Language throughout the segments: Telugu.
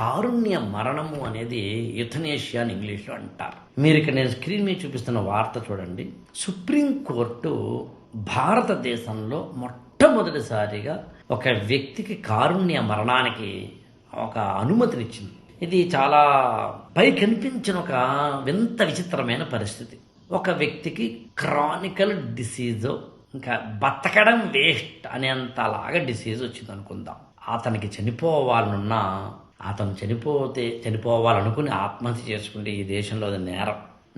కారుణ్య మరణము అనేది యుథనేషియా అని ఇంగ్లీష్లో అంటారు. మీరు ఇక్కడ నేను స్క్రీన్ మీద చూపిస్తున్న వార్త చూడండి. సుప్రీంకోర్టు భారతదేశంలో మొట్టమొదటిసారిగా ఒక వ్యక్తికి కారుణ్య మరణానికి ఒక అనుమతినిచ్చింది. ఇది చాలా పై కనిపించిన ఒక వింత విచిత్రమైన పరిస్థితి. ఒక వ్యక్తికి క్రానికల్ డిసీజ్, ఇంకా బతకడం వేస్ట్ అనేంతలాగా డిసీజ్ వచ్చింది అనుకుందాం. అతనికి చనిపోవాలనున్నా అతను చనిపోవాలనుకుని ఆత్మహత్య చేసుకుంటే ఈ దేశంలో అది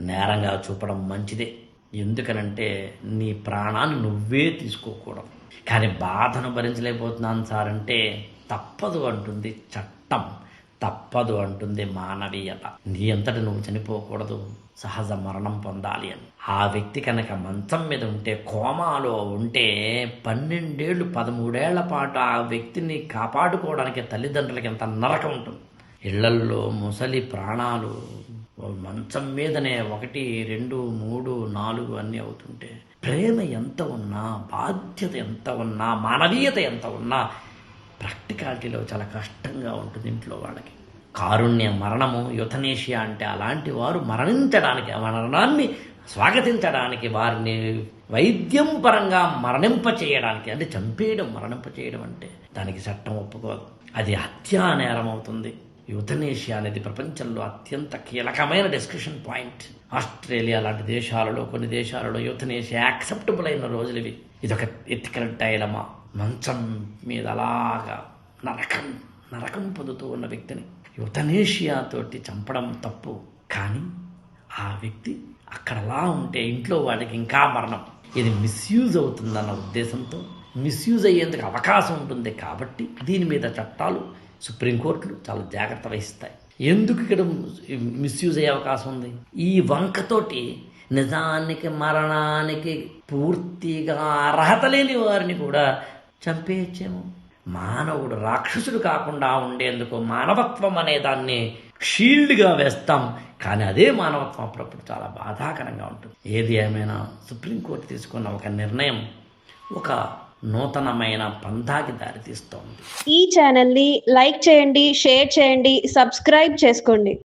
నేరంగా చూపడం మంచిదే. ఎందుకనంటే నీ ప్రాణాన్ని నువ్వే తీసుకోకూడదు. కానీ బాధను భరించలేకపోతున్నాను సార్ అంటే తప్పదు అంటుంది చట్టం, తప్పదు అంటుంది మానవీయత. నీ అంతటి నువ్వు చనిపోకూడదు, సహజ మరణం పొందాలి అని. ఆ వ్యక్తి కనుక మంచం మీద ఉంటే, కోమాలో ఉంటే 12 ఏళ్ళు 13 పాటు ఆ వ్యక్తిని కాపాడుకోవడానికి తల్లిదండ్రులకి ఎంత నరకం ఉంటుంది. ఇళ్లల్లో ముసలి ప్రాణాలు మంచం మీదనే 1, 2, 3, 4 అన్నీ అవుతుంటే, ప్రేమ ఎంత ఉన్నా, బాధ్యత ఎంత ఉన్నా, మానవీయత ఎంత ఉన్నా ప్రాక్టికాలిటీలో చాలా కష్టంగా ఉంటుంది ఇంట్లో వాళ్ళకి. కారుణ్య మరణము, యుథనేషియా అంటే అలాంటి వారు మరణాన్ని స్వాగతించడానికి, వారిని వైద్యం పరంగా మరణింపచేయడానికి, అంటే మరణింపచేయడం అంటే దానికి చట్టం ఒప్పుకోదు. అది హత్యా నేరం అవుతుంది. యుథనేషియా అనేది ప్రపంచంలో అత్యంత కీలకమైన డిస్కషన్ పాయింట్. ఆస్ట్రేలియా లాంటి దేశాలలో, కొన్ని దేశాలలో యుథనేషియా యాక్సెప్టబుల్ అయిన రోజులు ఇవి. ఇదొక ఎథికల్ డైలమా. మంచం మీద అలాగా నరకం పొందుతూ ఉన్న వ్యక్తిని యుథనేషియా తోటి చంపడం తప్పు. కానీ ఆ వ్యక్తి అక్కడలా ఉంటే ఇంట్లో వాడికి ఇంకా మరణం. ఇది మిస్యూజ్ అవుతుందన్న ఉద్దేశంతో, మిస్యూజ్ అయ్యేందుకు అవకాశం ఉంటుంది కాబట్టి దీని మీద చట్టాలు, సుప్రీంకోర్టులు చాలా జాగ్రత్త వహిస్తాయి. ఎందుకు ఇక్కడ మిస్యూజ్ అయ్యే అవకాశం ఉంది? ఈ వంకతోటి నిజానికి మరణానికి పూర్తిగా అర్హత లేని వారిని కూడా చంపేయచ్చేమో. మానవుడు రాక్షసుడు కాకుండా ఉండేందుకు మానవత్వం అనే దాన్ని షీల్డ్గా వేస్తాం. కానీ అదే మానవత్వం అప్పుడప్పుడు చాలా బాధాకరంగా ఉంటుంది. ఏది ఏమైనా సుప్రీంకోర్టు తీసుకున్న ఒక నిర్ణయం ఒక నూతనమైన పంథాకి దారితీస్తోంది. ఈ ఛానల్ని లైక్ చేయండి, షేర్ చేయండి, సబ్స్క్రైబ్ చేసుకోండి.